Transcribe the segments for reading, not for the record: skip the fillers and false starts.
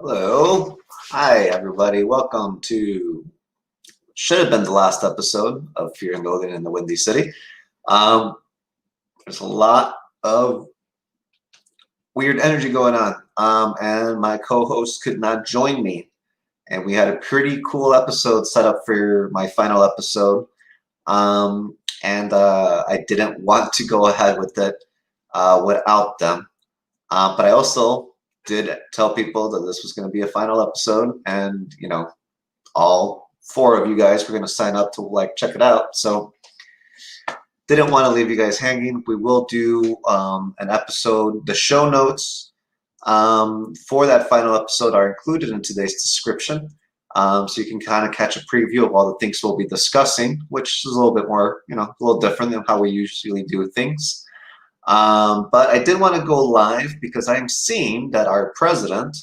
Hello. Hi, everybody. Welcome to should have been the last episode of Fear and Loathing in the Windy City. Um, there's a lot of weird energy going on, and my co-host could not join me. And we had a pretty cool episode set up for my final episode, and I didn't want to go ahead with it without them. But I also did tell people that this was going to be a final episode, and all four of you guys were going to sign up to check it out. So didn't want to leave you guys hanging. We will do an episode. The show notes for that final episode are included in today's description. So you can kind of catch a preview of all the things we'll be discussing, which is a little bit more, a little different than how we usually do things. But I did want to go live because I'm seeing that our president,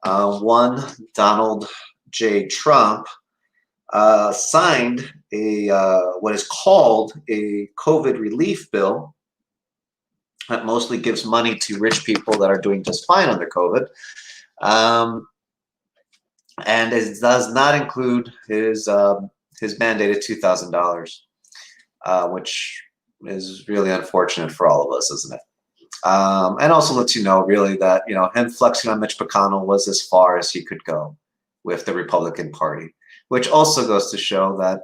one Donald J. Trump, signed a what is called a COVID relief bill that mostly gives money to rich people that are doing just fine under COVID, and it does not include his mandated $2,000, which is really unfortunate for all of us, isn't it? And also lets you know really that him flexing on Mitch McConnell was as far as he could go with the Republican Party, which also goes to show that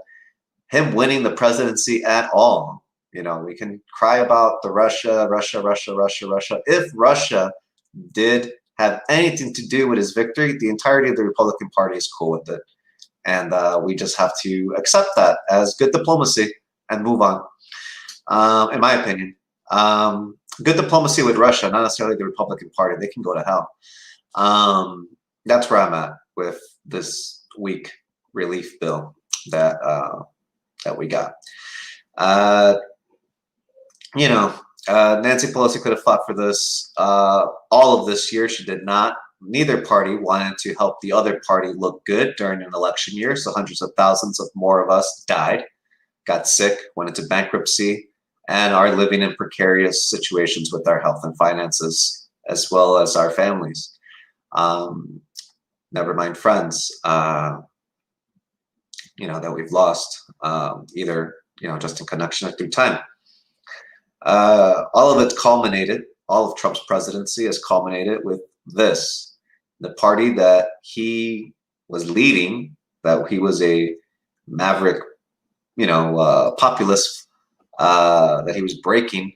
him winning the presidency at all, we can cry about the Russia. If Russia did have anything to do with his victory, the entirety of the Republican Party is cool with it. And we just have to accept that as good diplomacy and move on, in my opinion. Good diplomacy with Russia, not necessarily the Republican Party. They can go to hell. That's where I'm at with this week relief bill that we got. Nancy Pelosi could have fought for this all of this year. She did not. Neither party wanted to help the other party look good during an election year, so hundreds of thousands of more of us died, got sick, went into bankruptcy, and are living in precarious situations with our health and finances, as well as our families. Never mind friends, that we've lost, either, just in connection or through time. All of it culminated, all of Trump's presidency has culminated with this. The party that he was leading, that he was a maverick, populist, that he was breaking,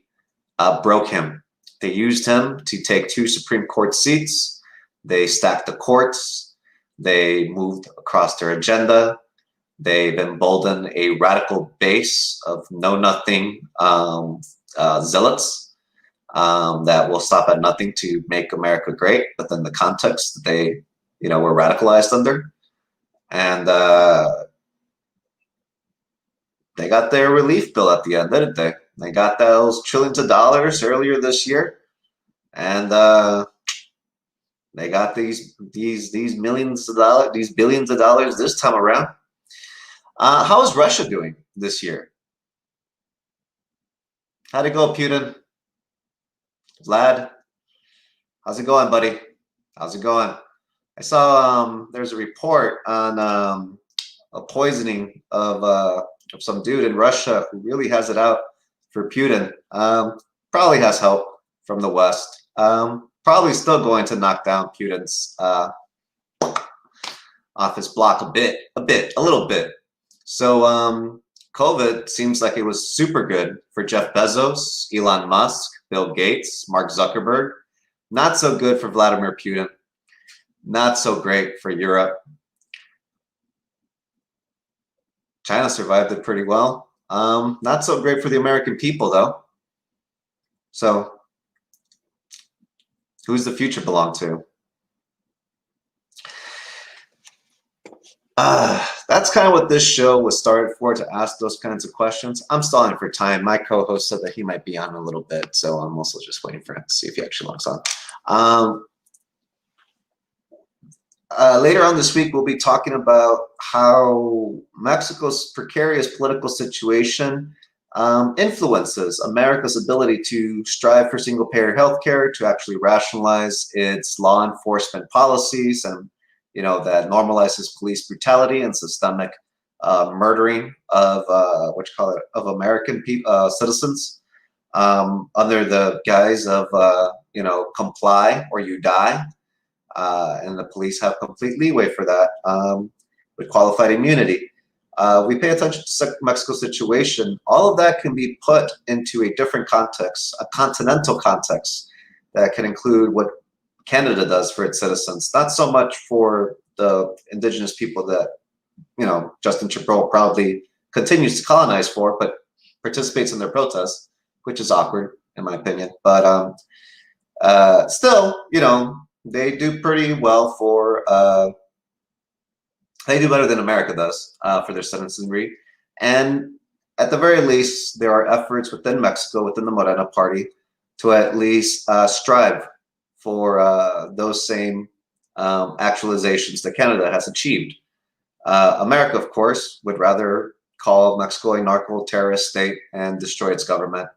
broke him. They used him to take 2 Supreme Court seats. They stacked the courts. They moved across their agenda. They've emboldened a radical base of know-nothing zealots that will stop at nothing to make America great, but then the context that they, were radicalized under. And they got their relief bill at the end, didn't they? They got those trillions of dollars earlier this year, and they got these millions of dollars, these billions of dollars this time around. How is Russia doing this year? How'd it go, Putin? Vlad, how's it going, buddy? How's it going? I saw there's a report on a poisoning of some dude in Russia who really has it out for Putin. Probably has help from the West. Probably still going to knock down Putin's off his block a little bit. So COVID seems like it was super good for Jeff Bezos, Elon Musk, Bill Gates, Mark Zuckerberg. Not so good for Vladimir Putin. Not so great for Europe. China survived it pretty well. Not so great for the American people, though. So, who's the future belong to? That's kind of what this show was started for, to ask those kinds of questions. I'm stalling for time. My co-host said that he might be on in a little bit, so I'm also just waiting for him to see if he actually logs on. Later on this week, we'll be talking about how Mexico's precarious political situation influences America's ability to strive for single-payer healthcare, to actually rationalize its law enforcement policies, and that normalizes police brutality and systemic murdering of of American citizens under the guise of comply or you die, and the police have complete leeway for that with qualified immunity. We pay attention to Mexico's situation. All of that can be put into a different context, a continental context that can include what Canada does for its citizens, not so much for the indigenous people that Justin Trudeau proudly continues to colonize for, but participates in their protests, which is awkward in my opinion. But still, they do pretty well for. They do better than America does for their citizenry. And at the very least, there are efforts within Mexico, within the Morena party, to at least strive for those same actualizations that Canada has achieved. America, of course, would rather call Mexico a narco-terrorist state and destroy its government,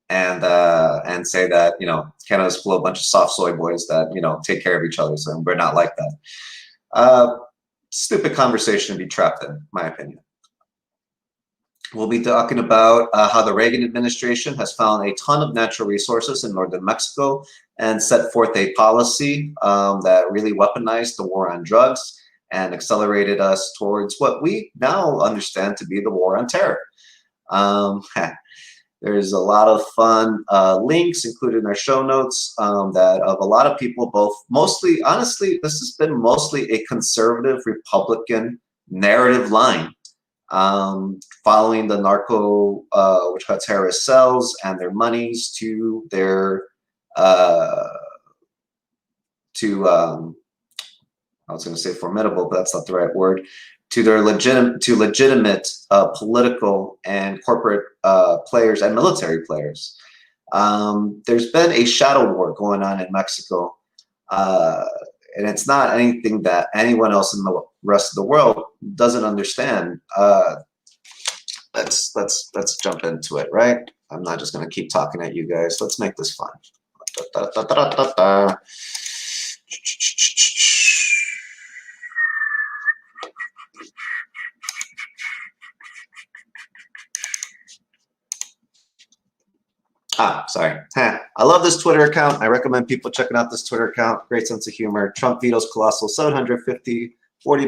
and say that Canada's full of a bunch of soft soy boys that take care of each other, and we're not like that. Stupid conversation to be trapped in my opinion. We'll be talking about how the Reagan administration has found a ton of natural resources in northern Mexico and set forth a policy that really weaponized the war on drugs and accelerated us towards what we now understand to be the war on terror. There's a lot of fun links included in our show notes that of a lot of people, mostly, honestly, this has been mostly a conservative Republican narrative line following the narco terrorist cells and their monies to their I was going to say formidable, but that's not the right word, to their legitimate political and corporate players and military players. There's been a shadow war going on in Mexico, and it's not anything that anyone else in the rest of the world doesn't understand. Let's jump into it, right? I'm not just going to keep talking at you guys. Let's make this fun. Sorry. I love this Twitter account. I recommend people checking out this Twitter account. Great sense of humor. Trump vetoes colossal $740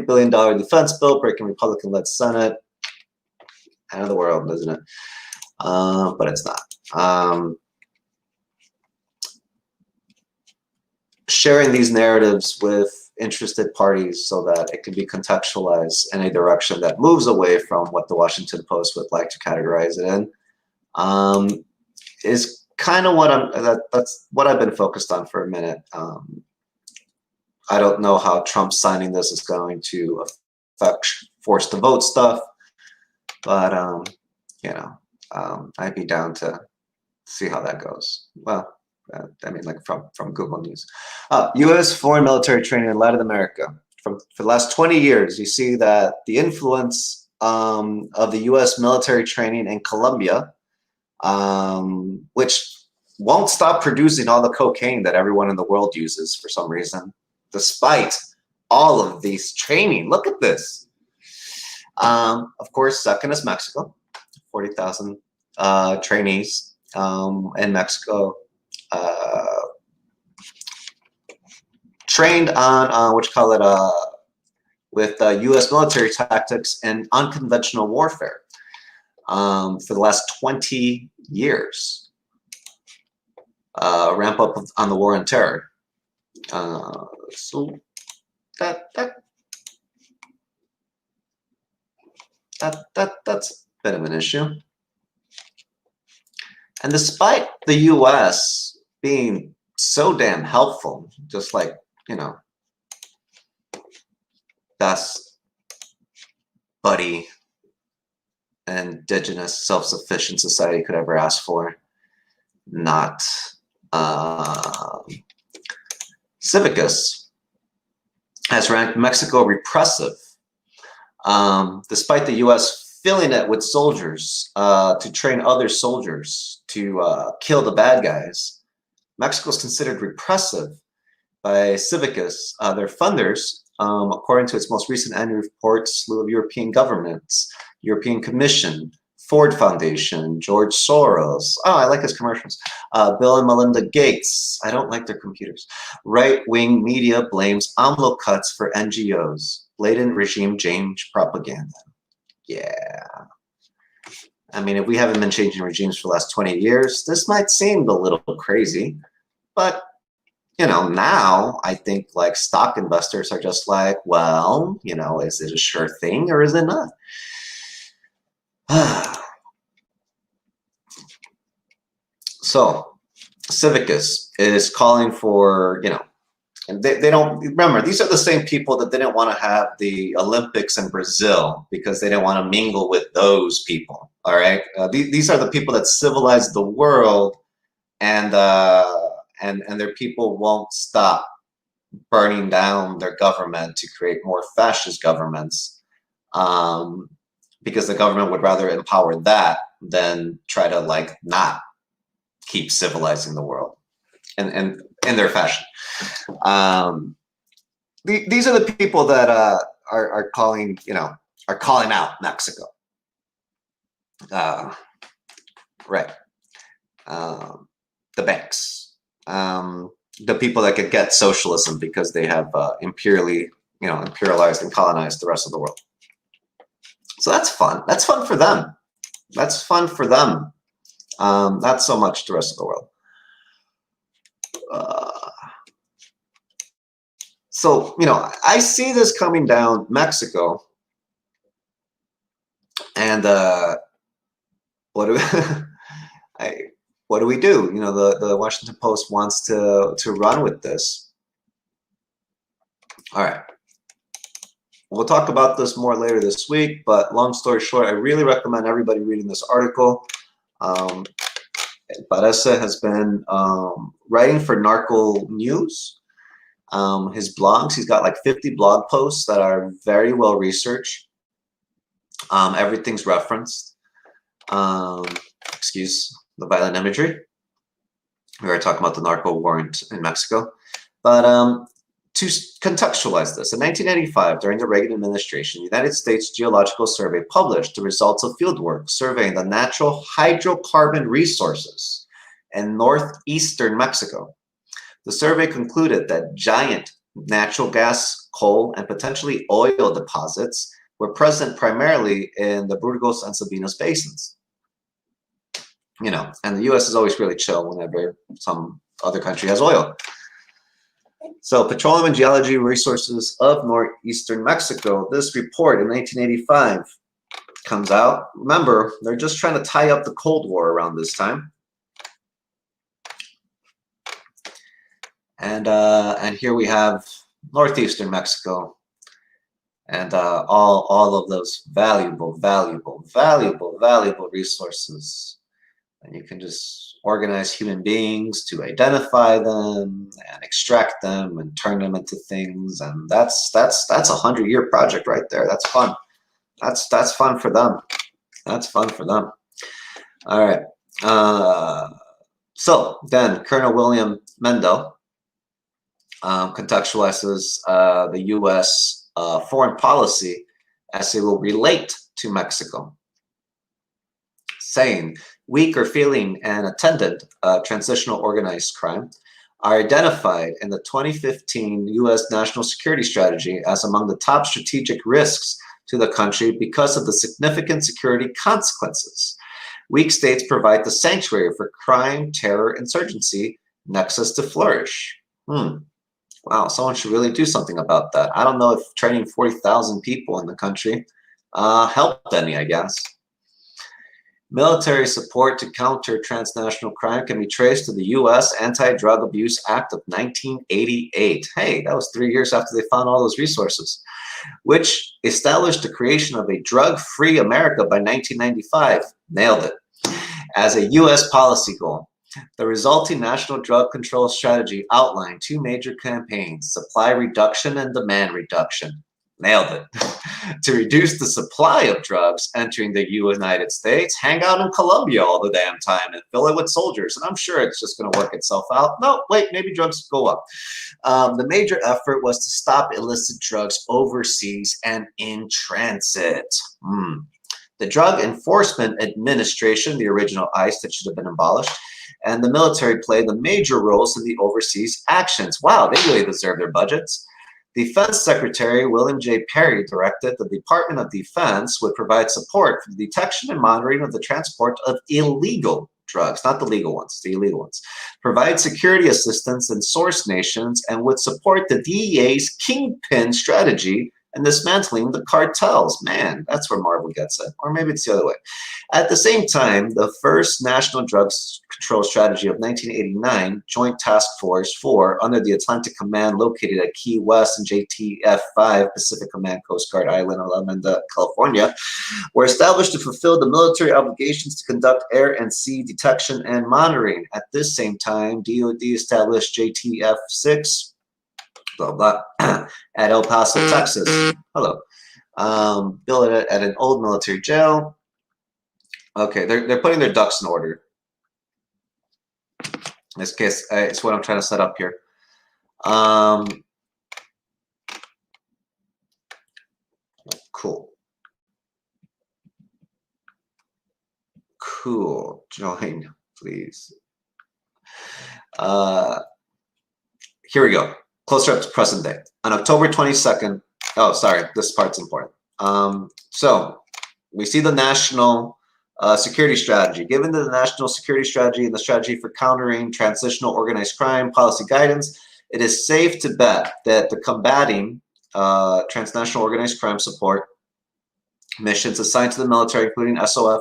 billion defense bill, breaking Republican-led Senate. End of the world, isn't it? But it's not. Sharing these narratives with interested parties so that it can be contextualized in a direction that moves away from what the Washington Post would like to categorize it in. Is kind of what that's what I've been focused on for a minute. I don't know how Trump signing this is going to affect forced to vote stuff, but I'd be down to see how that goes. Well, I mean, like from Google News. U.S. foreign military training in Latin America. For the last 20 years, you see that the influence of the U.S. military training in Colombia, which won't stop producing all the cocaine that everyone in the world uses for some reason, despite all of these training. Look at this. Of course, second is Mexico, 40,000 trainees in Mexico, trained on with U.S. military tactics and unconventional warfare. For the last 20 years, ramp up on the war on terror. So that's a bit of an issue. And despite the U.S. being so damn helpful, just like best buddy indigenous self-sufficient society could ever ask for, not Civicus has ranked Mexico repressive, despite the U.S. filling it with soldiers to train other soldiers to kill the bad guys. Mexico is considered repressive by Civicus, their funders, according to its most recent annual report, slew of European governments, European Commission, Ford Foundation, George Soros. Oh, I like his commercials. Bill and Melinda Gates. I don't like their computers. Right-wing media blames AMLO cuts for NGOs. Blatant regime change propaganda. Yeah. I mean, if we haven't been changing regimes for the last 20 years, this might seem a little crazy, but you know, now I think like stock investors are just like, well, you know, is it a sure thing or is it not? So Civicus is calling for, you know, and they don't remember, these are the same people that didn't want to have the Olympics in Brazil because they didn't want to mingle with those people. All right. These are the people that civilized the world, and their people won't stop burning down their government to create more fascist governments, because the government would rather empower that than try to like not keep civilizing the world and in their fashion. These are the people that are calling, you know, are calling out Mexico. Right. The banks. The people that could get socialism because they have imperialized and colonized the rest of the world. So that's fun. That's fun for them. That's fun for them. Not so much the rest of the world. So, you know, I see this coming down Mexico, and what do what do we do? You know, the Washington Post wants to run with this. All right. We'll talk about this more later this week, but long story short, I really recommend everybody reading this article. Paressa has been writing for Narco News. His blogs, he's got like 50 blog posts that are very well researched. Everything's referenced. Excuse the violent imagery. We were talking about the narco war in Mexico. But to contextualize this, in 1985, during the Reagan administration, the United States Geological Survey published the results of fieldwork surveying the natural hydrocarbon resources in northeastern Mexico. The survey concluded that giant natural gas, coal, and potentially oil deposits were present primarily in the Burgos and Sabinas basins. You know, and the U.S. is always really chill whenever some other country has oil. So, Petroleum and Geology Resources of Northeastern Mexico, this report in 1985 comes out. Remember, they're just trying to tie up the Cold War around this time. And here we have northeastern Mexico, and all of those valuable resources. And you can just organize human beings to identify them and extract them and turn them into things. And that's a 100-year project right there. That's fun. That's fun for them. That's fun for them. All right. So then Colonel William Mendel contextualizes the U.S. Foreign policy as it will relate to Mexico, saying weak or failing and attendant transitional organized crime are identified in the 2015 U.S. National Security Strategy as among the top strategic risks to the country because of the significant security consequences. Weak states provide the sanctuary for crime, terror, insurgency, nexus to flourish. Wow, someone should really do something about that. I don't know if training 40,000 people in the country helped any, I guess. Military support to counter transnational crime can be traced to the U.S. Anti-Drug Abuse Act of 1988. Hey, that was 3 years after they found all those resources, which established the creation of a drug-free America by 1995. Nailed it. As a U.S. policy goal. The resulting national drug control strategy outlined two major campaigns, supply reduction and demand reduction. Nailed it. To reduce the supply of drugs entering the United States, hang out in Colombia all the damn time and fill it with soldiers. And I'm sure it's just going to work itself out. No, wait, maybe drugs go up. The major effort was to stop illicit drugs overseas and in transit. The Drug Enforcement Administration, the original ICE that should have been abolished, and the military played the major roles in the overseas actions. Wow, they really deserve their budgets. Defense Secretary William J. Perry directed the Department of Defense would provide support for the detection and monitoring of the transport of illegal drugs, not the legal ones, the illegal ones, provide security assistance in source nations, and would support the DEA's kingpin strategy and dismantling the cartels. Man, that's where Marvel gets it. Or maybe it's the other way. At the same time, the first National Drugs Control Strategy of 1989, Joint Task Force 4, under the Atlantic Command located at Key West and JTF-5, Pacific Command, Coast Guard Island, Alameda, California, were established to fulfill the military obligations to conduct air and sea detection and monitoring. At this same time, DoD established JTF-6, blah, blah, at El Paso, Texas. Hello. Built it at an old military jail. Okay, they're putting their ducks in order. In this case, it's what I'm trying to set up here. Cool. Cool. Join, please. Here we go. Closer up to present day. On October 22nd, oh, sorry, this part's important. So we see the national security strategy. Given the national security strategy and the strategy for countering transitional organized crime policy guidance, it is safe to bet that the combating transnational organized crime support missions assigned to the military, including SOF,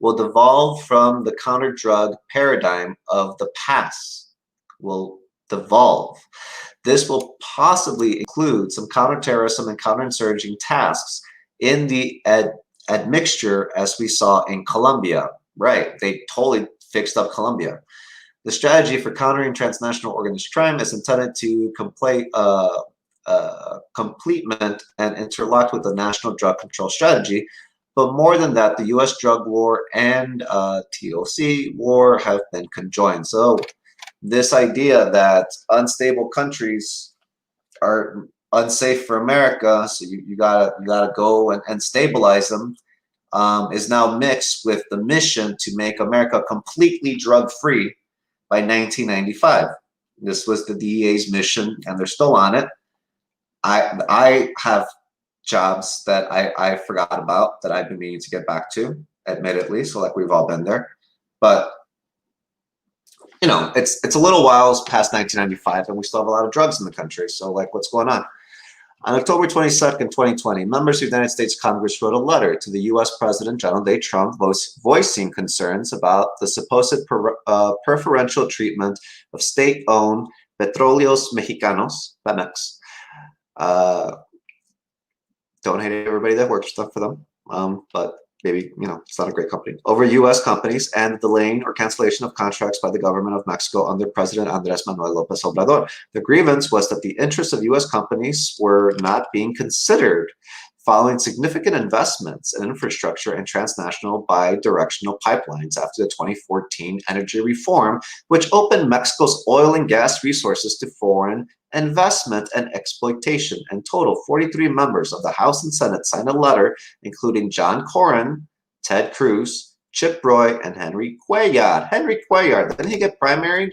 will devolve from the counter-drug paradigm of the past. Will devolve. This will possibly include some counterterrorism and counterinsurging tasks in the admixture as we saw in Colombia. Right, they totally fixed up Colombia. The strategy for countering transnational organized crime is intended to complement and interlock with the national drug control strategy. But more than that, the U.S. drug war and TOC war have been conjoined. So this idea that unstable countries are unsafe for America, so you gotta go and stabilize them, is now mixed with the mission to make America completely drug-free by 1995. This was the DEA's mission, and they're still on it. I have jobs that I forgot about that I've been meaning to get back to, admittedly, so like we've all been there. But you know, it's a little while past 1995, and we still have a lot of drugs in the country. So, like, what's going on? On October 22nd, 2020, members of the United States Congress wrote a letter to the U.S. President Donald J. Trump voicing concerns about the supposed preferential treatment of state-owned Petróleos Mexicanos, Pemex. Don't hate everybody that works for them, but maybe, you know, it's not a great company, over U.S. companies and the delaying or cancellation of contracts by the government of Mexico under President Andrés Manuel López Obrador. The grievance was that the interests of U.S. companies were not being considered following significant investments in infrastructure and transnational bi-directional pipelines after the 2014 energy reform, which opened Mexico's oil and gas resources to foreign investment and exploitation. In total, 43 members of the House and Senate signed a letter, including John Cornyn, Ted Cruz, Chip Roy, and Henry Cuellar. Henry Cuellar, didn't he get primaried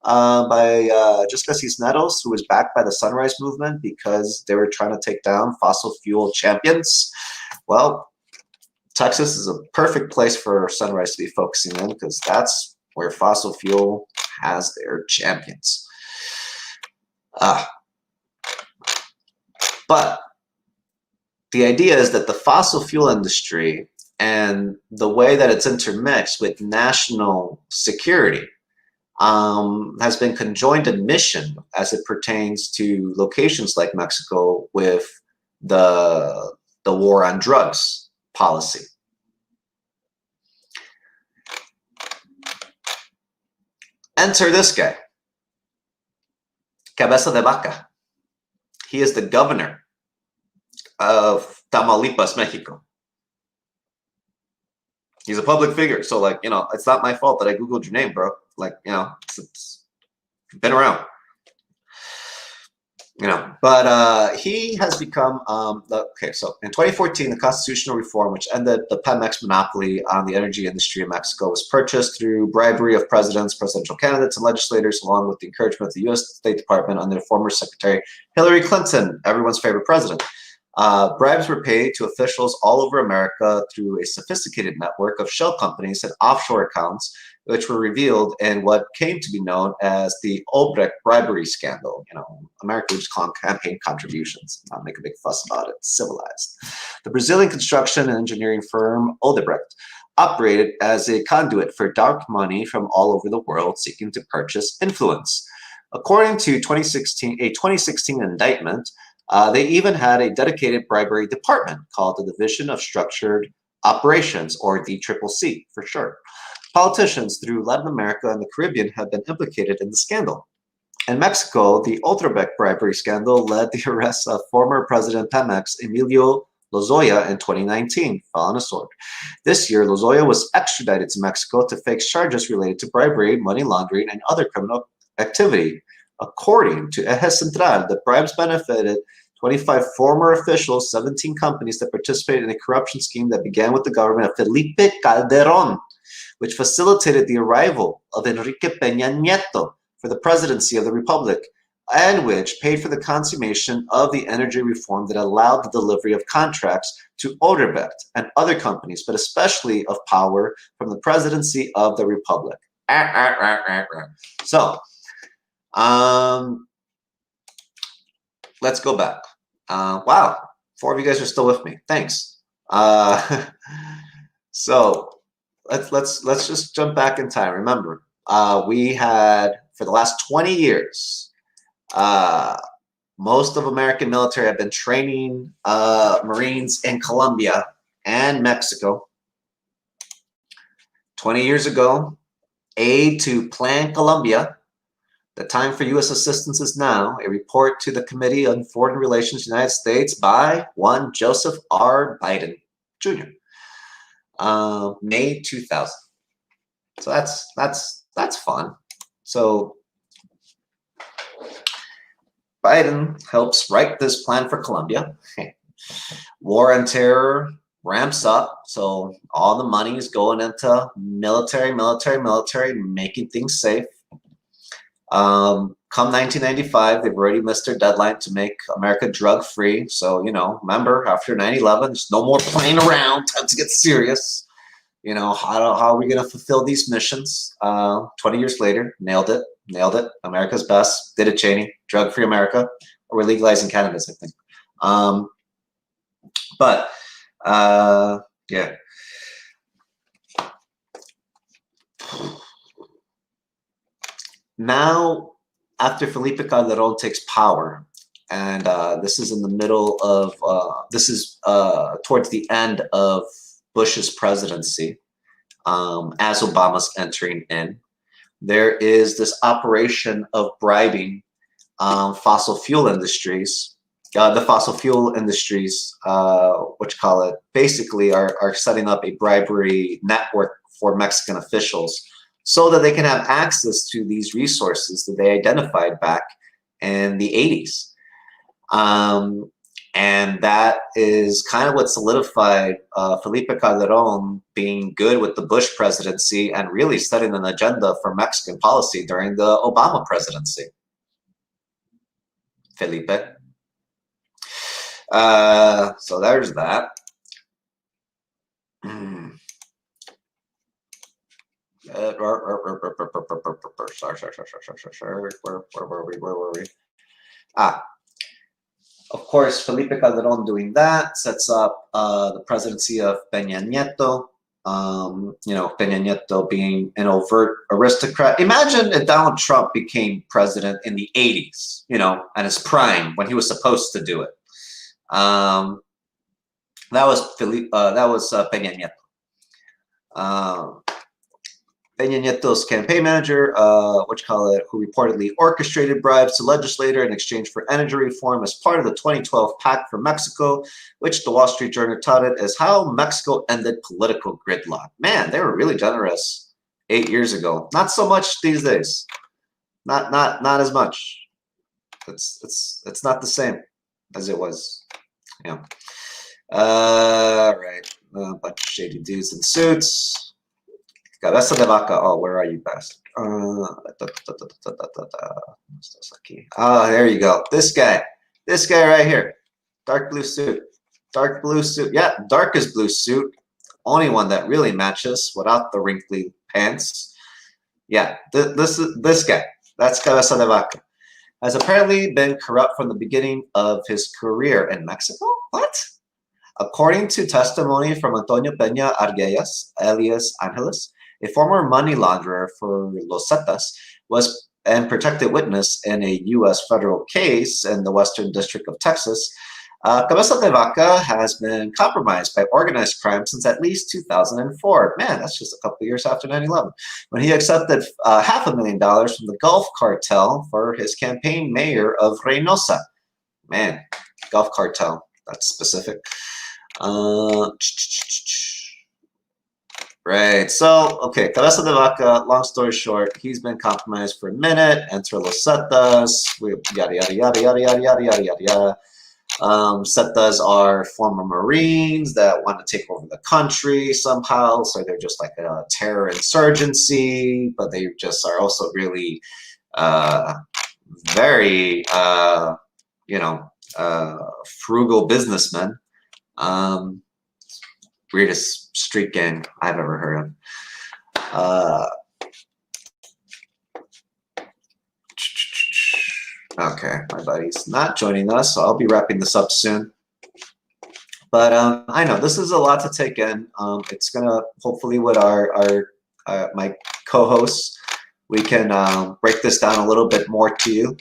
by Jessica Cisneros, who was backed by the Sunrise Movement because they were trying to take down fossil fuel champions? Well, Texas is a perfect place for Sunrise to be focusing in because that's where fossil fuel has their champions. But the idea is that the fossil fuel industry and the way that it's intermixed with national security has been conjoined in mission as it pertains to locations like Mexico with the war on drugs policy. Enter this guy, Cabeza de Vaca. He is the governor of Tamaulipas, Mexico. He's a public figure, so like, you know, it's not my fault that I googled your name, bro. Like, you know, it's been around. You know, but he has become okay. So in 2014, the constitutional reform, which ended the Pemex monopoly on the energy industry in Mexico, was purchased through bribery of presidents, presidential candidates, and legislators, along with the encouragement of the U.S. State Department under former Secretary Hillary Clinton, everyone's favorite president. Bribes were paid to officials all over America through a sophisticated network of shell companies and offshore accounts, which were revealed in what came to be known as the Obrecht bribery scandal. You know, America would just call them campaign contributions, not make a big fuss about it. Civilized. The Brazilian construction and engineering firm Odebrecht operated as a conduit for dark money from all over the world seeking to purchase influence. According to a 2016 indictment, they even had a dedicated bribery department called the Division of Structured Operations, or DCCC for short. Politicians through Latin America and the Caribbean have been implicated in the scandal. In Mexico, the Odebrecht bribery scandal led the arrest of former President Pemex Emilio Lozoya in 2019, fell on a sword. This year, Lozoya was extradited to Mexico to face charges related to bribery, money laundering, and other criminal activity. According to Eje Central, the bribes benefited 25 former officials, 17 companies that participated in a corruption scheme that began with the government of Felipe Calderón, which facilitated the arrival of Enrique Peña Nieto for the presidency of the Republic, and which paid for the consummation of the energy reform that allowed the delivery of contracts to Odebrecht and other companies, but especially of power from the presidency of the Republic. So, let's go back. Wow, 4 of you guys are still with me. Thanks. So let's just jump back in time. Remember, we had for the last 20 years, most of American military have been training Marines in Colombia and Mexico. 20 years ago, aid to Plan Colombia. The time for U.S. assistance is now. A report to the Committee on Foreign Relations, United States, by one Joseph R. Biden, Jr. May 2000. So that's fun. So Biden helps write this plan for Colombia. War on terror ramps up, so all the money is going into military, making things safe. Come 1995, they've already missed their deadline to make America drug-free. So, you know, remember, after 9/11, there's no more playing around. Time to get serious. You know, how are we going to fulfill these missions? 20 years later, nailed it. America's best. Did it, Cheney. Drug-free America. Or we're legalizing cannabis, I think. Yeah. Now, after Felipe Calderón takes power, and this is in the middle of, towards the end of Bush's presidency, as Obama's entering in, there is this operation of bribing fossil fuel industries. The fossil fuel industries, basically are setting up a bribery network for Mexican officials so that they can have access to these resources that they identified back in the 80s. And that is kind of what solidified Felipe Calderón being good with the Bush presidency and really setting an agenda for Mexican policy during the Obama presidency. Felipe. So there's that. Sorry. Where were we? Of course, Felipe Calderón doing that sets up the presidency of Peña Nieto. You know, Peña Nieto being an overt aristocrat. Imagine if Donald Trump became president in the 80s, you know, at his prime when he was supposed to do it. That was Peña Nieto. Peña Nieto's campaign manager, who reportedly orchestrated bribes to legislator in exchange for energy reform as part of the 2012 Pact for Mexico, which the Wall Street Journal touted as how Mexico ended political gridlock. Man, they were really generous 8 years ago. Not so much these days. Not as much. It's not the same as it was. Yeah. Right. A bunch of shady dudes in suits. Cabeza de vaca. Oh, where are you, bastard? There you go. This guy right here. Dark blue suit. Dark blue suit. Yeah, darkest blue suit. Only one that really matches without the wrinkly pants. Yeah, this guy. That's Cabeza de vaca. Has apparently been corrupt from the beginning of his career in Mexico. What? According to testimony from Antonio Peña Arguelles, alias Angeles, a former money launderer for Los Zetas, was and protected witness in a U.S. federal case in the Western District of Texas. Cabeza de Vaca has been compromised by organized crime since at least 2004. Man, that's just a couple of years after 9/11, when he accepted $500,000 from the Gulf Cartel for his campaign mayor of Reynosa. Man, Gulf Cartel, that's specific. Right, so, okay, Cabeza de Vaca, long story short, he's been compromised for a minute, enter Los Zetas, yada, yada, yada, yada, yada, yada, yada, yada, yada. Zetas are former Marines that want to take over the country somehow, so they're just like a terror insurgency, but they just are also really very, frugal businessmen. Weirdest street gang I've ever heard of. Okay, my buddy's not joining us, so I'll be wrapping this up soon. But I know this is a lot to take in. It's gonna hopefully with my co-hosts, we can break this down a little bit more to you.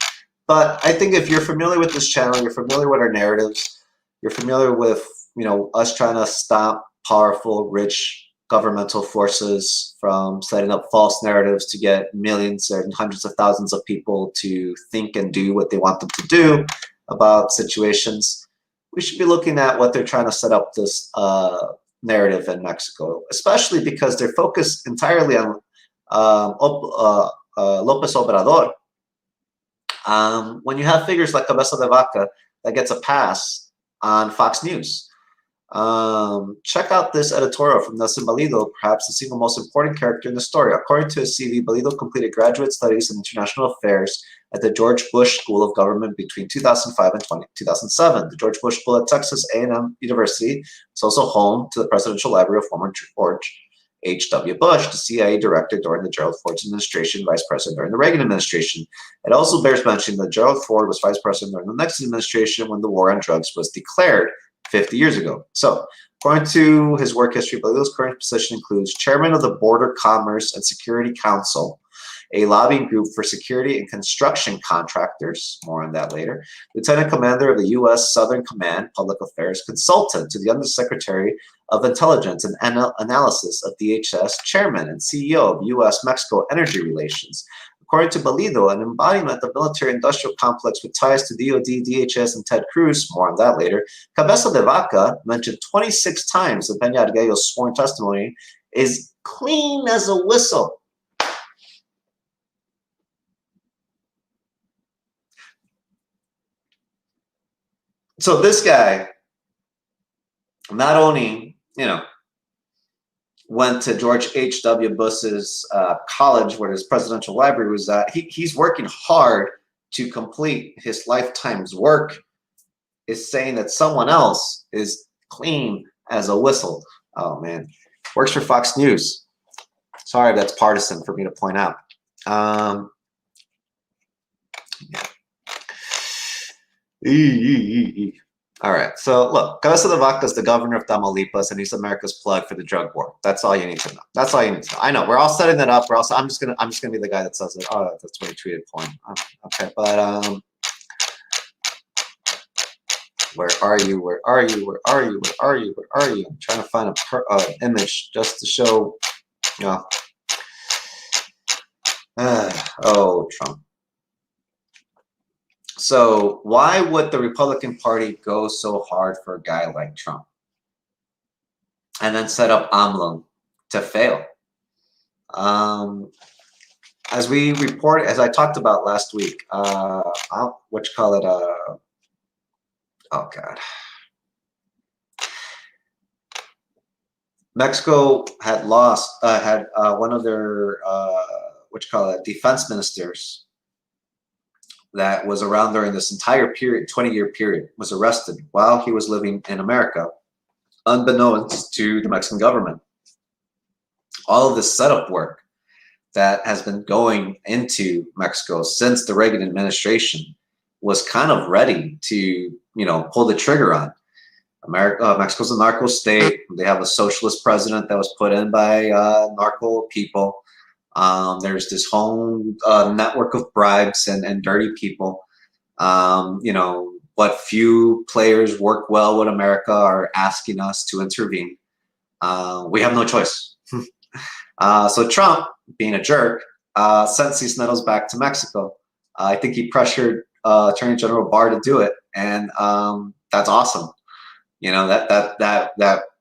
But I think if you're familiar with this channel, you're familiar with our narratives, you're familiar with us trying to stop powerful, rich governmental forces from setting up false narratives to get millions and hundreds of thousands of people to think and do what they want them to do about situations. We should be looking at what they're trying to set up this narrative in Mexico, especially because they're focused entirely on Lopez Obrador. When you have figures like Cabeza de Vaca that gets a pass on Fox News. Check out this editorial from Nelson Valido, perhaps the single most important character in the story. According to his CV, Valido completed graduate studies in international affairs at the George Bush School of Government between 2005 and 2007. The George Bush School at Texas A&M University is also home to the Presidential Library of former George H.W. Bush, the CIA director during the Gerald Ford's administration, vice president during the Reagan administration. It also bears mentioning that Gerald Ford was vice president during the next administration when the war on drugs was declared 50 years ago. So, according to his work history, Valido's current position includes chairman of the Border Commerce and Security Council, a lobbying group for security and construction contractors, more on that later, lieutenant commander of the U.S. Southern Command Public Affairs, consultant to the Undersecretary of Intelligence and Analysis of DHS, chairman and CEO of U.S.-Mexico Energy Relations. According to Valido, an embodiment of military-industrial complex with ties to DOD, DHS, and Ted Cruz, more on that later, Cabeza de Vaca, mentioned 26 times in Peña Arguello's sworn testimony, is clean as a whistle. So this guy not only, went to George H.W. Bush's college where his presidential library was at. He's working hard to complete his lifetime's work, is saying that someone else is clean as a whistle. Oh, man. Works for Fox News. Sorry, that's partisan for me to point out. Yeah. All right, so look, Cabeza de Vaca is the governor of Tamaulipas, and he's America's plug for the drug war. That's all you need to know. That's all you need to know. I know we're all setting that up. I'm just gonna be the guy that says it. Oh, that's what he tweeted. Point. Okay, but where are you? Where are you? Where are you? Where are you? Where are you? I'm trying to find an image just to show. Oh, Trump. So why would the Republican Party go so hard for a guy like Trump and then set up AMLO to fail? Um, as we report, as I talked about last week, what you call it? Oh God, Mexico had lost, had one of their what you call it, defense ministers that was around during this entire period, 20-year period, was arrested while he was living in America, unbeknownst to the Mexican government. All of this setup work that has been going into Mexico since the Reagan administration was kind of ready to, pull the trigger on. Mexico's a narco state. They have a socialist president that was put in by narco people. There's this whole network of bribes and dirty people. What few players work well with America are asking us to intervene. We have no choice. So Trump, being a jerk, sent Cisneros back to Mexico. I think he pressured Attorney General Barr to do it, and that's awesome.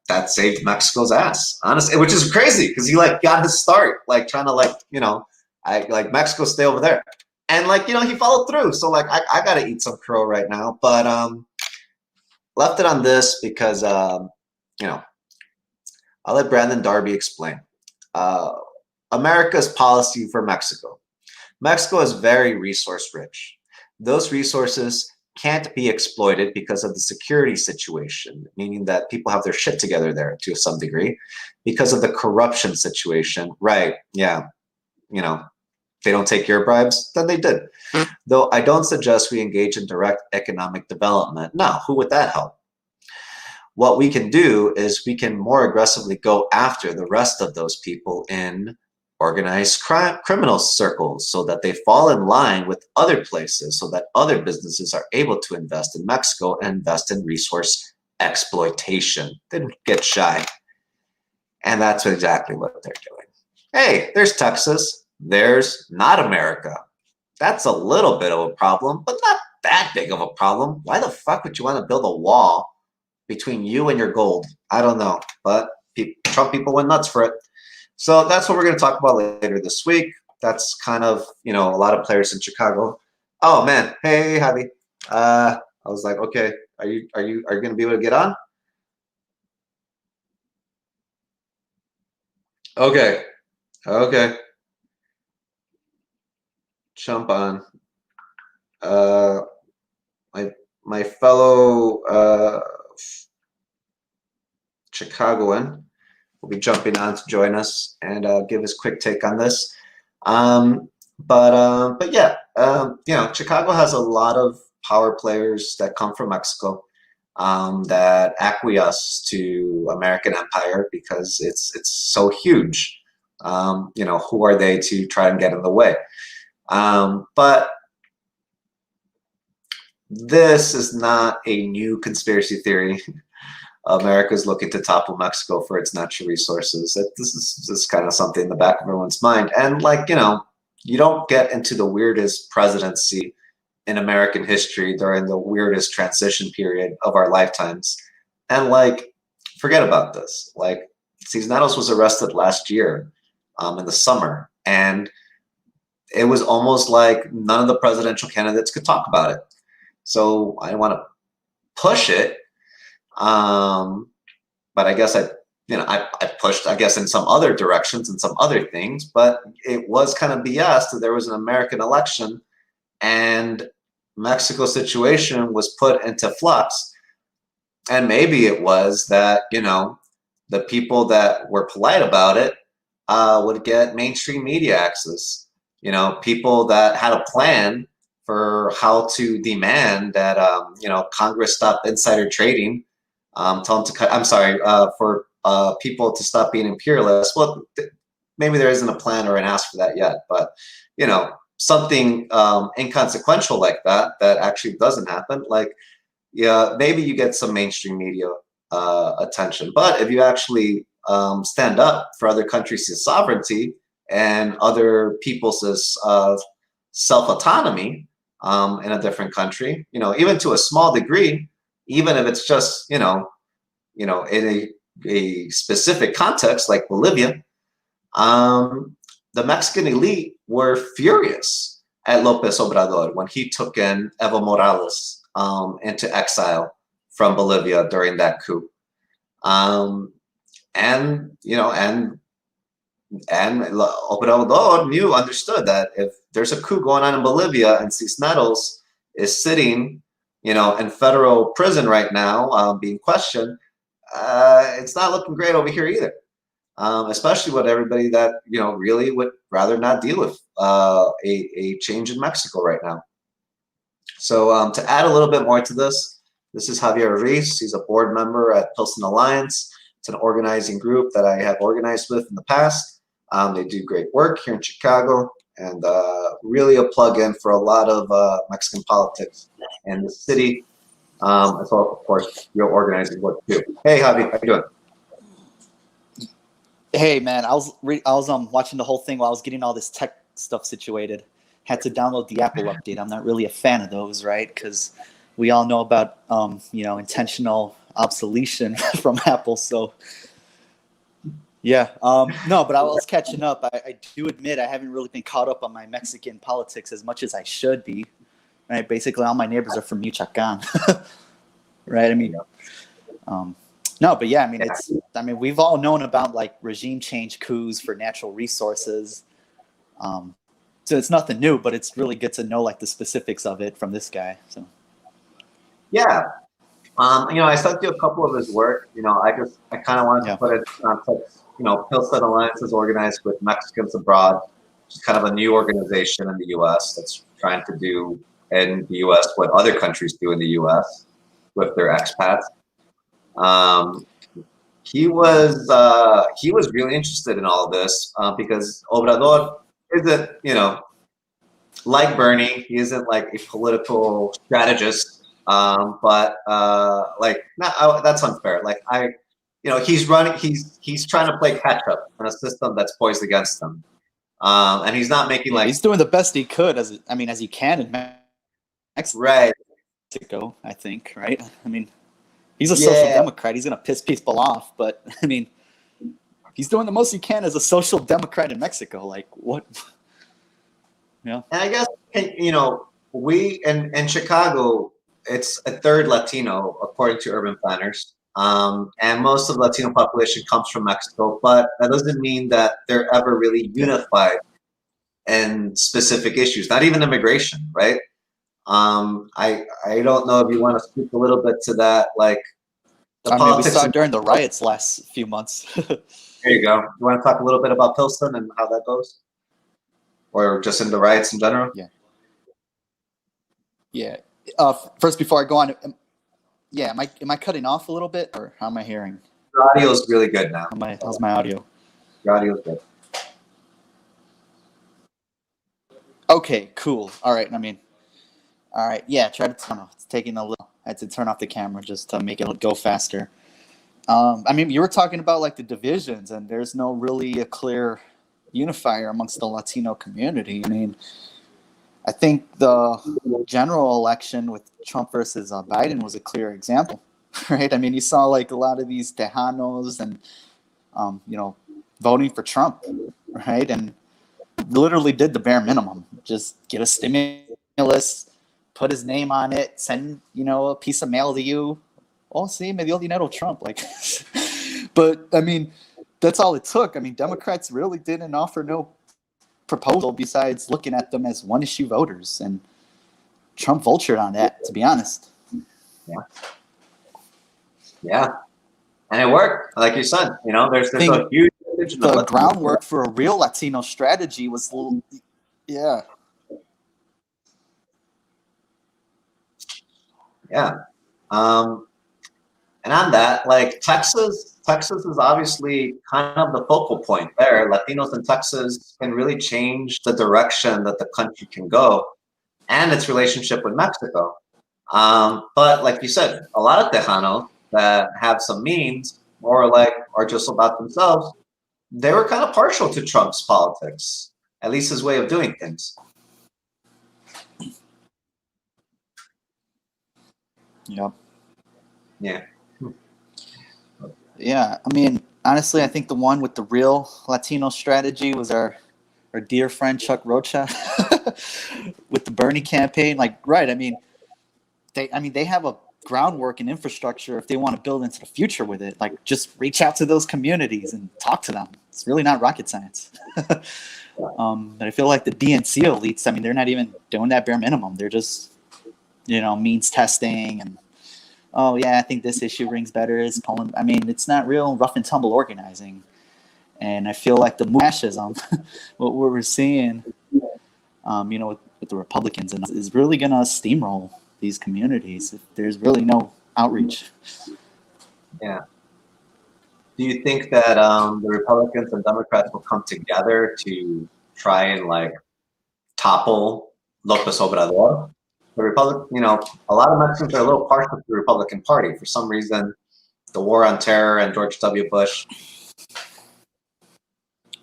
That saved Mexico's ass, honestly, which is crazy because he got his start trying to Mexico stay over there, and he followed through. So I gotta eat some crow right now, but left it on this because I'll let Brandon Darby explain. America's policy for Mexico. Mexico is very resource rich. Those resources can't be exploited because of the security situation, meaning that people have their shit together there to some degree, because of the corruption situation. Right. Yeah. They don't take your bribes, then they did. Though I don't suggest we engage in direct economic development. No, who would that help? What we can do is we can more aggressively go after the rest of those people in organized criminal circles so that they fall in line with other places so that other businesses are able to invest in Mexico and invest in resource exploitation. They don't get shy. And that's exactly what they're doing. Hey, there's Texas. There's not America. That's a little bit of a problem, but not that big of a problem. Why the fuck would you want to build a wall between you and your gold? I don't know, but Trump people went nuts for it. So that's what we're going to talk about later this week. That's kind of, a lot of players in Chicago. Oh man, hey Javi. I was like, okay, are you going to be able to get on? Okay, okay, jump on. My fellow Chicagoan will be jumping on to join us and give his quick take on this. But yeah, Chicago has a lot of power players that come from Mexico that acquiesce to American empire because it's so huge. Who are they to try and get in the way? But this is not a new conspiracy theory. America is looking to topple Mexico for its natural resources. This is just kind of something in the back of everyone's mind. And you don't get into the weirdest presidency in American history during the weirdest transition period of our lifetimes. And forget about this. Cisneros was arrested last year in the summer, and it was almost like none of the presidential candidates could talk about it. So I want to push it. But I guess I pushed, I guess, in some other directions and some other things, but it was kind of BS that there was an American election and Mexico's situation was put into flux. And maybe it was that, the people that were polite about it would get mainstream media access. People that had a plan for how to demand that, Congress stop insider trading. Tell them to cut. I'm sorry, for people to stop being imperialists. Well, maybe there isn't a plan or an ask for that yet, but something inconsequential like that actually doesn't happen. Maybe you get some mainstream media attention, but if you actually stand up for other countries' sovereignty, and other people's self-autonomy in a different country, even to a small degree, even if it's just, in a specific context like Bolivia, the Mexican elite were furious at López Obrador when he took in Evo Morales into exile from Bolivia during that coup. And Obrador understood that if there's a coup going on in Bolivia and Cisneros is sitting, in federal prison right now, being questioned, it's not looking great over here either. Especially with everybody that really would rather not deal with a change in Mexico right now. So to add a little bit more to this is Javier Ruiz. He's a board member at Pilsen Alliance. It's an organizing group that I have organized with in the past. They do great work here in Chicago, and really a plug-in for a lot of Mexican politics in the city, as well, of course, your organizing work too. Hey, Javi, how you doing? Hey, man, I was watching the whole thing while I was getting all this tech stuff situated. Had to download the Apple update. I'm not really a fan of those, right? Because we all know about intentional obsolescence from Apple. So yeah, no, but I was catching up. I do admit I haven't really been caught up on my Mexican politics as much as I should be. Right, basically all my neighbors are from Michoacan. Right, I mean, no, but yeah, I mean, we've all known about like regime change coups for natural resources. So it's nothing new, but it's really good to know like the specifics of it from this guy. So yeah, I sent you a couple of his work. I kind of wanted to put it in context. Pilsen Alliance is organized with Mexicans Abroad, which is kind of a new organization in the U.S. that's trying to do in the U.S. what other countries do in the U.S. with their expats. He was really interested in all of this because Obrador isn't, like Bernie, he isn't like a political strategist. But that's unfair. He's trying to play catch up in a system that's poised against him. And he's not making he's doing the best he could as he can in Mexico. Right. I think, right? I mean, he's a social democrat. He's going to piss people off, but I mean, he's doing the most he can as a social democrat in Mexico. Like what? Yeah. And I guess, we in Chicago, it's a third Latino according to urban planners. And most of the Latino population comes from Mexico, but that doesn't mean that they're ever really unified in specific issues, not even immigration, right? I don't know if you want to speak a little bit to that, like we saw it during the riots last few months. There you go. You want to talk a little bit about Pilsen and how that goes, or just in the riots in general? Yeah. First, before I go on, am I cutting off a little bit, or how am I hearing? Your audio is really good now. How's my audio? Your audio is good. Okay, cool. All right. All right. Yeah. Try to turn off. It's taking a little. I had to turn off the camera just to make it go faster. You were talking about like the divisions, and there's no really a clear unifier amongst the Latino community. I think the general election with Trump versus Biden was a clear example, right? You saw like a lot of these Tejanos and, voting for Trump, right? And literally did the bare minimum, just get a stimulus, put his name on it, send, a piece of mail to you. Oh, sí, me dio dinero Trump. But that's all it took. Democrats really didn't offer no proposal besides looking at them as one issue voters, and Trump vultured on that, to be honest. Yeah, and it worked, like you said. There's a huge the groundwork for a real Latino strategy was yeah. And on that, like Texas is obviously kind of the focal point there. Latinos in Texas can really change the direction that the country can go and its relationship with Mexico. But like you said, a lot of Tejanos that have some means or are just about themselves, they were kind of partial to Trump's politics, at least his way of doing things. Yep. Yeah. Yeah, I mean, honestly, I think the one with the real Latino strategy was our dear friend Chuck Rocha with the Bernie campaign. Like, right? I mean, they have a groundwork and infrastructure if they want to build into the future with it. Like, just reach out to those communities and talk to them. It's really not rocket science. But I feel like the DNC elites, I mean, they're not even doing that bare minimum. They're just, means testing and, oh yeah, I think this issue rings better as Poland. I mean, it's not real rough and tumble organizing. And I feel like the fascism, what we're seeing, with the Republicans, and is really going to steamroll these communities if there's really no outreach. Yeah. Do you think that the Republicans and Democrats will come together to try and like topple Lopez Obrador? The Republic, a lot of Mexicans are a little partial to the Republican Party for some reason. The war on terror and George W. Bush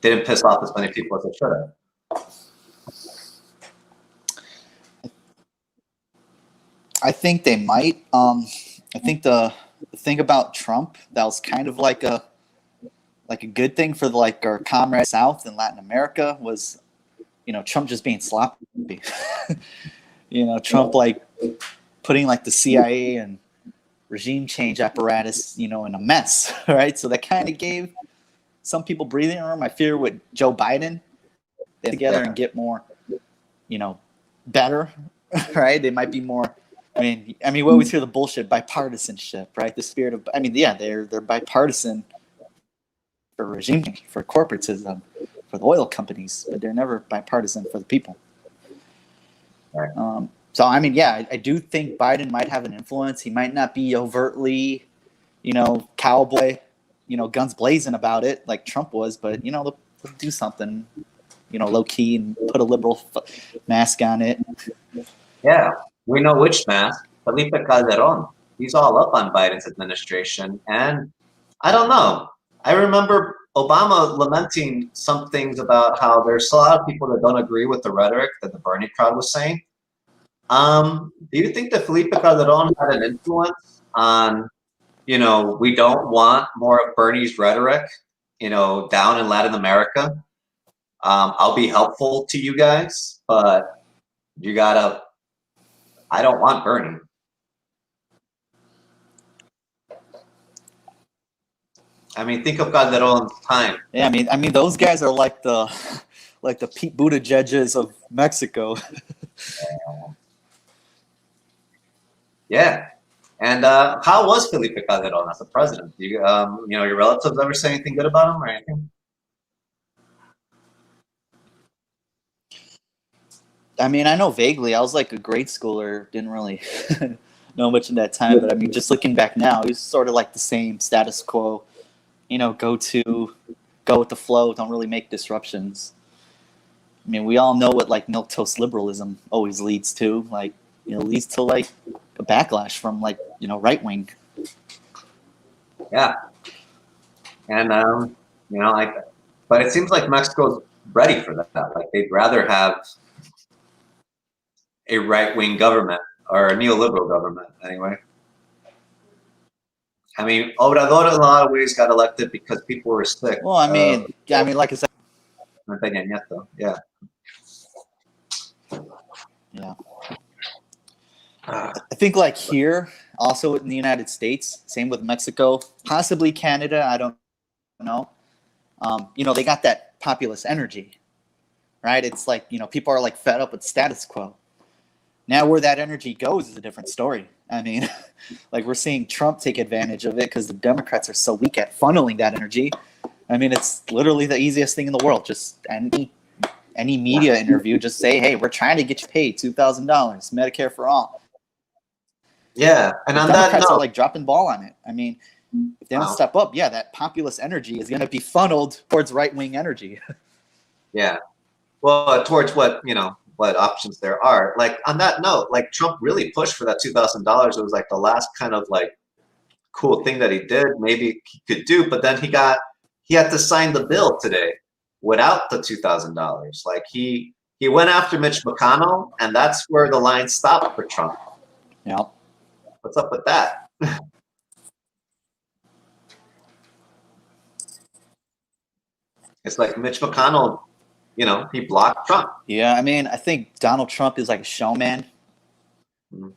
didn't piss off as many people as it should have. I think they might. I think the thing about Trump that was kind of like a good thing for like our comrade South in Latin America was, Trump just being sloppy. Trump like putting like the CIA and regime change apparatus, in a mess, right? So that kind of gave some people breathing room. I fear with Joe Biden, they together and get more, better, right? They might be more. I mean, we always hear the bullshit bipartisanship, right? The spirit of, they're bipartisan for regime change, for corporatism, for the oil companies, but they're never bipartisan for the people. Right. So, I mean, yeah, I do think Biden might have an influence. He might not be overtly, cowboy, guns blazing about it like Trump was, but, they'll do something, low key and put a liberal mask on it. Yeah, we know which mask. Felipe Calderon. He's all up on Biden's administration. And I don't know. I remember Obama lamenting some things about how there's a lot of people that don't agree with the rhetoric that the Bernie crowd was saying. Do you think that Felipe Calderon had an influence on, we don't want more of Bernie's rhetoric, down in Latin America? I'll be helpful to you guys, but I don't want Bernie. I mean, think of Calderon's time. Yeah, I mean, those guys are like the Pete Buttigieg's of Mexico. Yeah. And how was Felipe Calderon as a president? Do you, your relatives ever say anything good about him or anything? I mean, I know vaguely. I was like a grade schooler, didn't really know much in that time. But I mean, just looking back now, he's sort of like the same status quo. Go with the flow. Don't really make disruptions. I mean, we all know what like milquetoast liberalism always leads to. Like, leads to like a backlash from like right wing. Yeah. And but it seems like Mexico's ready for that. Like they'd rather have a right-wing government or a neoliberal government anyway. I mean, Obrador in a lot of ways got elected because people were sick. Well, I mean, like I said, Peña Nieto, yeah. Yeah. I think like here, also in the United States, same with Mexico, possibly Canada, I don't know. They got that populist energy, right? It's like, people are like fed up with status quo. Now where that energy goes is a different story. I mean, like we're seeing Trump take advantage of it because the Democrats are so weak at funneling that energy. I mean, it's literally the easiest thing in the world. Just any media interview, just say, hey, we're trying to get you paid $2,000, Medicare for all. Yeah, and on Democrats that note, are like dropping ball on it. I mean, if they don't step up, that populist energy is going to be funneled towards right-wing energy. Yeah, well, towards what options there are. Like on that note, like Trump really pushed for that $2,000. It was like the last kind of like cool thing that he did. Maybe he could do, but then he got he had to sign the bill today without the $2,000. Like he went after Mitch McConnell, and that's where the line stopped for Trump. Yeah. What's up with that? It's like Mitch McConnell, he blocked Trump. Yeah, I mean, I think Donald Trump is like a showman. Mhm.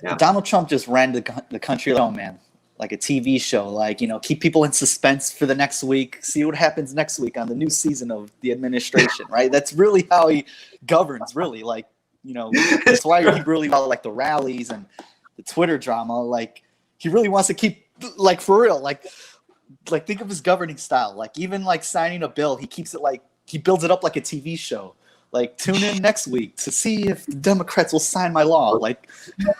Yeah. Donald Trump just ran the country like a showman, like a TV show, like, keep people in suspense for the next week, see what happens next week on the new season of the administration, right? That's really how he governs, really. Like, that's why he really like the rallies and the Twitter drama. Like, he really wants to keep, like, for real, like think of his governing style. Like, even like signing a bill, he keeps it like, he builds it up like a TV show. Like, tune in next week to see if the Democrats will sign my law. Like, yeah.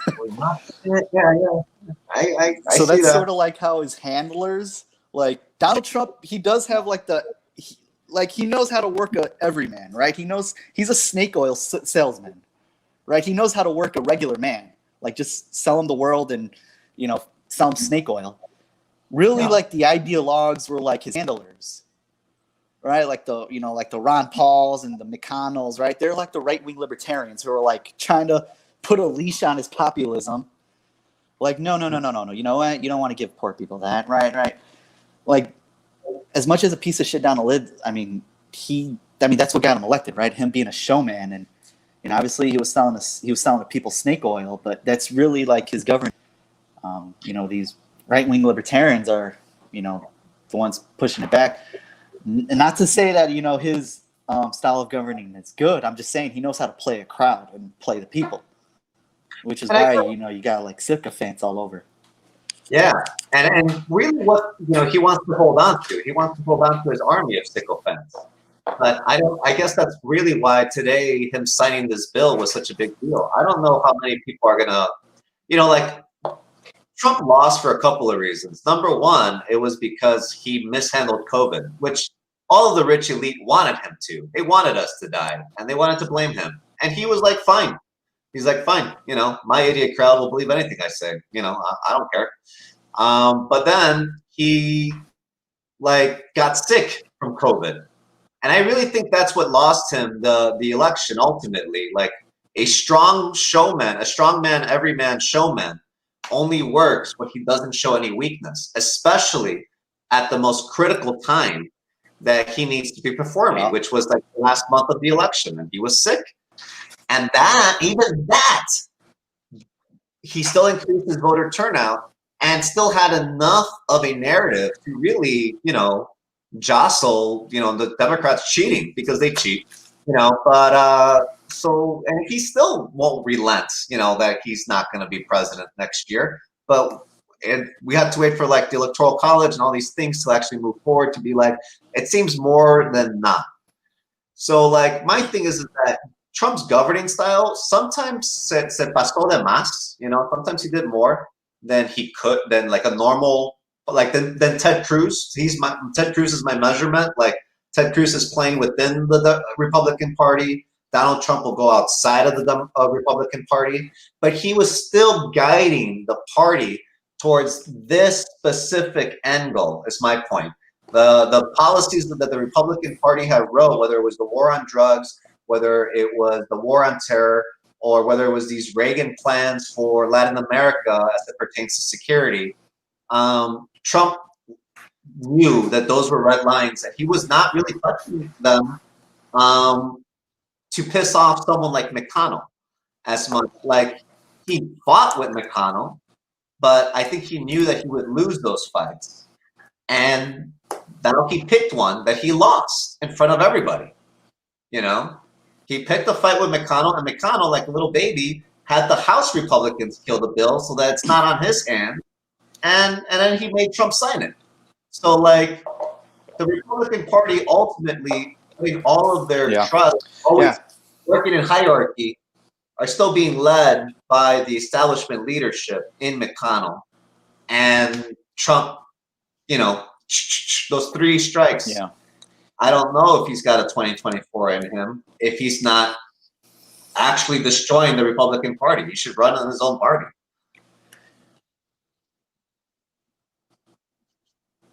I so see that's that. sort of like how his handlers, like Donald Trump, he does have like he knows how to work a everyman, right? He knows he's a snake oil salesman, right? He knows how to work a regular man, like just sell him the world and sell him snake oil. Really, like the ideologues were like his handlers, right? Like the Ron Pauls and the McConnells, right? They're like the right-wing libertarians who are like trying to put a leash on his populism. Like, no. You know what? You don't want to give poor people that, right? Like, as much as a piece of shit down the lid, I mean, that's what got him elected, right? Him being a showman, and obviously he was selling to people snake oil, but that's really like his government. These right-wing libertarians are, the ones pushing it back. And not to say that his style of governing is good. I'm just saying he knows how to play a crowd and play the people, which is why you got like sycophants all over. Yeah, and really, what he wants to hold on to, his army of sycophants. But I guess that's really why today him signing this bill was such a big deal. I don't know how many people are gonna, like Trump lost for a couple of reasons. Number one, it was because he mishandled COVID, which all of the rich elite wanted him to. They wanted us to die, and they wanted to blame him. And he was like, fine. He's like, fine, my idiot crowd will believe anything I say. I don't care. But then he got sick from COVID. And I really think that's what lost him the election ultimately. Like a strong showman, a strong man, every man showman only works when he doesn't show any weakness, especially at the most critical time that he needs to be performing, which was like the last month of the election, and he was sick. And even that, he still increased his voter turnout and still had enough of a narrative to really, jostle, the Democrats cheating, because they cheat, but and he still won't relent, that he's not going to be president next year. But we had to wait for like the Electoral College and all these things to actually move forward to be like, it seems more than not. So like my thing is that Trump's governing style sometimes se pasó de más, sometimes he did more than he could, than like a normal, like than Ted Cruz. Ted Cruz is my measurement. Like Ted Cruz is playing within the Republican Party. Donald Trump will go outside of the Republican Party, but he was still guiding the party towards this specific end goal, is my point. The policies that the Republican Party had wrote, whether it was the war on drugs, whether it was the war on terror, or whether it was these Reagan plans for Latin America as it pertains to security, Trump knew that those were red lines, and he was not really touching them to piss off someone like McConnell as much. Like, he fought with McConnell, but I think he knew that he would lose those fights. And he picked one that he lost in front of everybody. He picked a fight with McConnell, and McConnell, like a little baby, had the House Republicans kill the bill so that it's not on his hand, and then he made Trump sign it. So like the Republican Party ultimately, putting all of their trust, always working in hierarchy, are still being led by the establishment leadership in McConnell, and Trump, those three strikes. Yeah. I don't know if he's got a 2024 in him, if he's not actually destroying the Republican Party. He should run on his own party.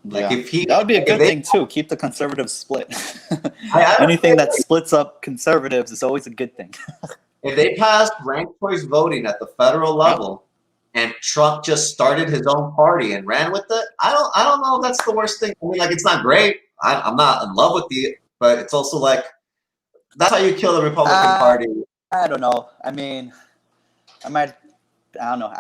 Like Yeah, that would be a if good they, thing too. Keep the conservatives split. I don't Anything that splits up conservatives is always a good thing. if they passed ranked choice voting at the federal Yep. level and Trump just started his own party and ran with it, I don't know if that's the worst thing. I mean, like, it's not great. I'm not in love with but it's also like, that's how you kill the Republican Uh, Party. I don't know. I mean, I don't know.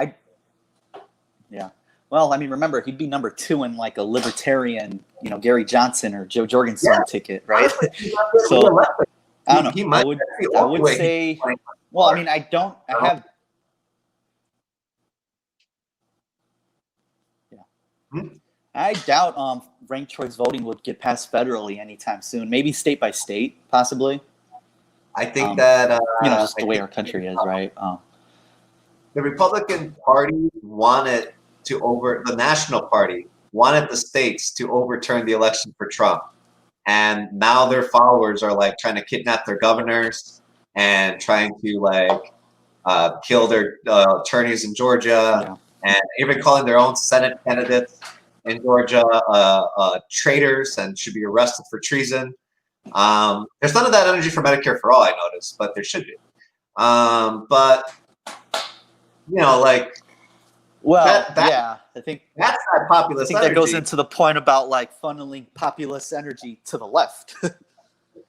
Yeah. Well, I mean, remember, he'd be number 2 in like a libertarian, Gary Johnson or Joe Jorgensen Yeah, ticket, right? honestly, he's not getting So reelected. I don't know. He might. That's the only way he's Say, playing. well, I mean, I have, yeah. Hmm? I doubt ranked choice voting would get passed federally anytime soon. Maybe state by state, possibly. I think that Just the way our country is, right? the Republican Party wanted the National Party wanted the states to overturn the election for Trump. And now their followers are like trying to kidnap their governors and trying to like kill their attorneys in Georgia, Yeah. and even calling their own Senate candidates in Georgia traitors and should be arrested for treason. There's none of that energy for Medicare for All, I noticed, but there should be. But like, Well, that yeah, I think that's that populist energy. that goes into the point about like funneling populist energy to the left.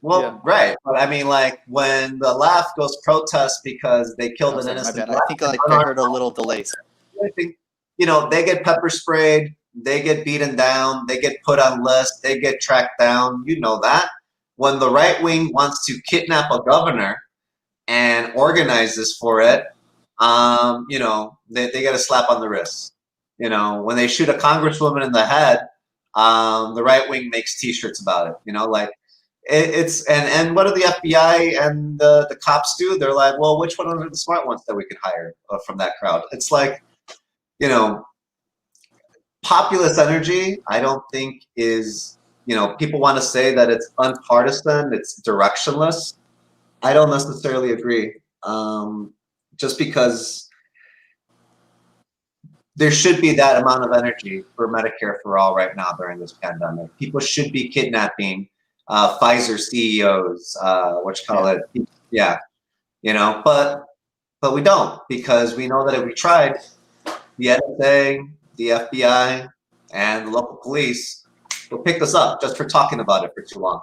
Well, Yeah. right, but I mean, like, when the left goes protest because they killed an My innocent bad. I black think man, I heard a little delay. I think, they get pepper sprayed, they get beaten down, they get put on lists, they get tracked down. You know that. When the right wing wants to kidnap a governor and organizes for it, they get a slap on the wrist. When they shoot a congresswoman in the head, the right wing makes T-shirts about it. Like, it's and what do the FBI and the cops do? They're like, well, which one are the smart ones that we could hire from that crowd? It's like, populist energy, I don't think is, people want to say that it's unpartisan, it's directionless. I don't necessarily agree. Just because there should be that amount of energy for Medicare for All right now during this pandemic. People should be kidnapping Pfizer CEOs, yeah, but we don't, because we know that if we tried, the NSA, the FBI, and the local police will pick us up just for talking about it for too long,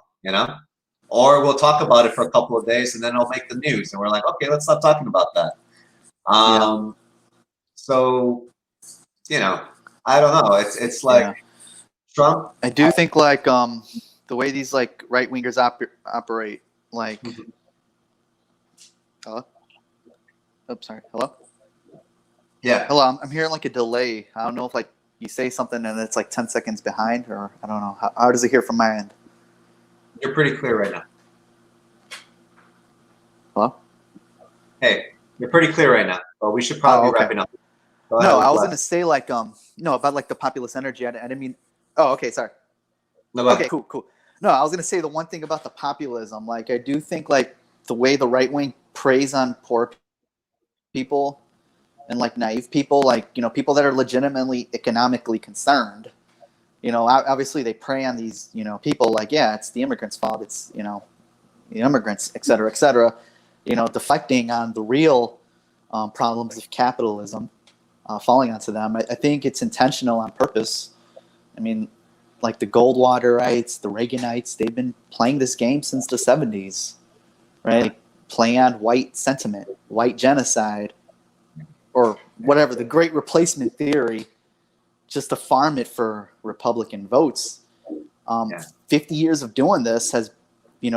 or we'll talk about it for a couple of days and then it'll make the news, and we're like, okay, let's stop talking about that. So, I don't know. It's like Trump. I do think like the way these like right wingers operate, like. Hello. Oh, sorry. Hello. Yeah. Hello. I'm hearing like a delay. I don't know if like you say something and it's like 10 seconds behind, or I don't know. How does it hear from my end? You're pretty clear right now. Hello. Hey, you're pretty clear right now. But we should probably be wrapping up. No, I was gonna say like about like the populist energy. I didn't mean. Oh, okay, sorry. No, okay, cool. No, I was gonna say the one thing about the populism. Like, I do think like the way the right wing preys on poor people and like naive people, like people that are legitimately economically concerned. Obviously they prey on these people like, yeah, it's the immigrants' fault. It's the immigrants, et cetera, et cetera. Deflecting on the real problems of capitalism. Falling onto them. I think it's intentional on purpose. I mean, like the Goldwaterites, the Reaganites, they've been playing this game since the 70s, right? Like, playing on white sentiment, white genocide, or whatever, the great replacement theory, just to farm it for Republican votes. 50 years of doing this has,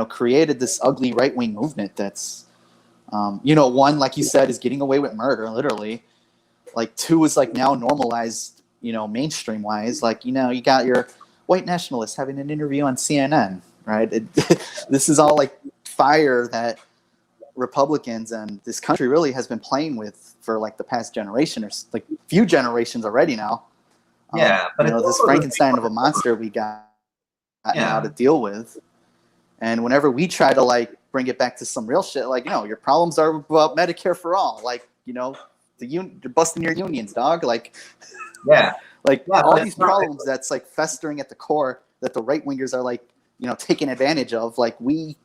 created this ugly right-wing movement that's, one, like you said, is getting away with murder, literally. Like, 2 is like now normalized, mainstream wise. Like, you got your white nationalists having an interview on CNN, right? This is all like fire that Republicans and this country really has been playing with for like the past generation, or like few generations already now. Yeah, but this Frankenstein of a monster we got now to deal with. And whenever we try to like bring it back to some real shit, like, your problems are about Medicare for all. Like, They're busting your unions, dog. Like, Yeah. like Yeah, all but these it's not problems that's like festering at the core that the right wingers are like, taking advantage of. Like, we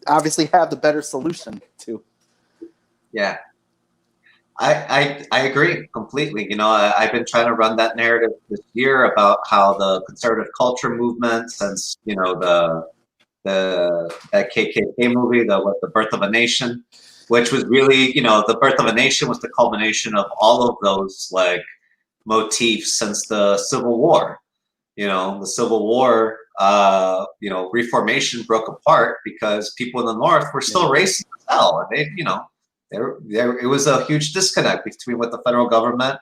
obviously have the better solution to. yeah. I agree completely. I've been trying to run that narrative this year about how the conservative culture movement, since the that KKK movie, the Birth of a Nation, which was really, the Birth of a Nation was the culmination of all of those like motifs since the Civil War. The Civil War, Reformation broke apart because people in the North were still racist as hell, and it was a huge disconnect between what the federal government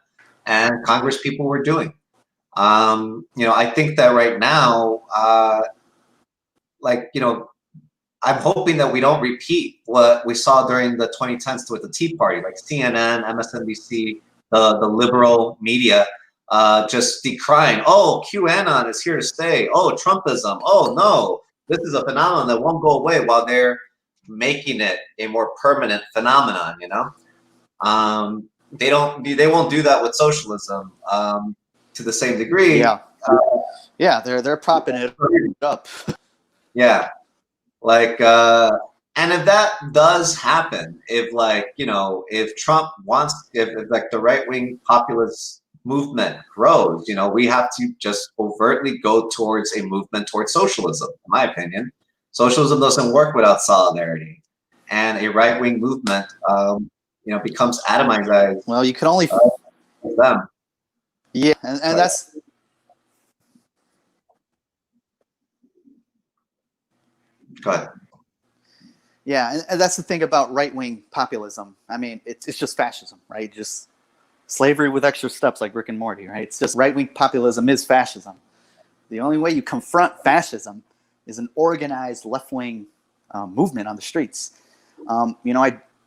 and Congress people were doing. I think that right now, like, I'm hoping that we don't repeat what we saw during the 2010s with the Tea Party, like CNN, MSNBC, the liberal media, just decrying, oh, QAnon is here to stay. Oh, Trumpism. Oh, no, this is a phenomenon that won't go away, while they're making it a more permanent phenomenon. They won't do that with socialism to the same degree. Yeah. Yeah, they're propping it up. Yeah. Like, and if that does happen, if Trump wants, if like the right wing populist movement grows, we have to just overtly go towards a movement towards socialism. In my opinion, socialism doesn't work without solidarity, and a right wing movement, becomes atomized. Well, you can only Them. Yeah, and Right. that's Go ahead. yeah, and that's the thing about right wing populism. I mean, it's just fascism, right? Just slavery with extra steps, like Rick and Morty, right? It's just right wing populism is fascism. The only way you confront fascism is an organized left wing movement on the streets. I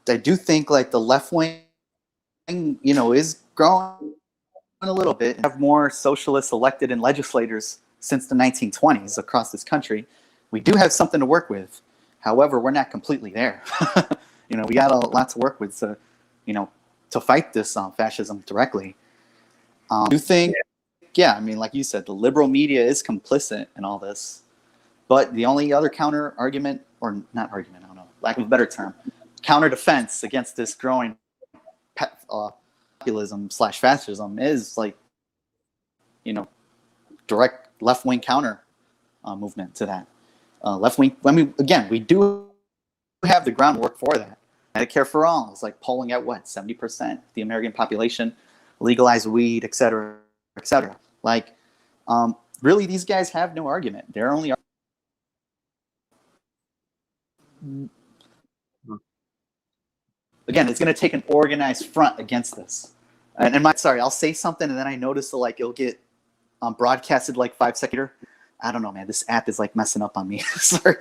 do think like the left wing, is growing a little bit. Have more socialists elected in legislators since the 1920s across this country. We do have something to work with. However, we're not completely there. We got a lot to work with to fight this fascism directly. I do think, I mean, like you said, the liberal media is complicit in all this. But the only other counter argument, or not argument, I don't know, lack of a better term, counter defense against this growing populism / fascism is like, direct left wing counter movement to that. Left wing. I mean, again, we do have the groundwork for that. Medicare for all is like polling at what 70% of the American population, legalize weed, et cetera, et cetera. Like, really, these guys have no argument. They're only again, it's going to take an organized front against this. Sorry, I'll say something and then I notice that like it'll get broadcasted like 5 seconds later. I don't know, man. This app is like messing up on me. Sorry.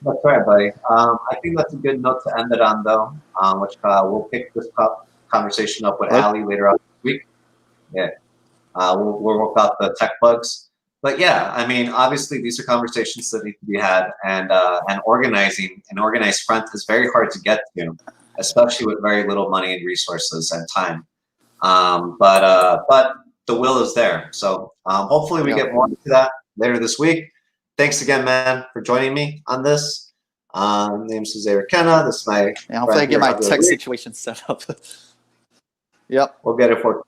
That's right, buddy. I think that's a good note to end it on, though. Which we'll pick this conversation up with Ali later on this week. Yeah, we'll work out the tech bugs. But yeah, I mean, obviously these are conversations that need to be had, and organizing an organized front is very hard to get to, especially with very little money and resources and time. But the will is there. So hopefully we get more into that later this week. Thanks again, man, for joining me on this. My name's Jose Requena. This is my hopefully I get my tech situation set up. Yep. We'll get it for.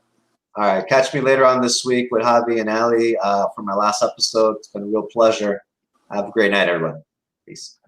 All right. Catch me later on this week with Javi and Ali for my last episode. It's been a real pleasure. Have a great night, everyone. Peace.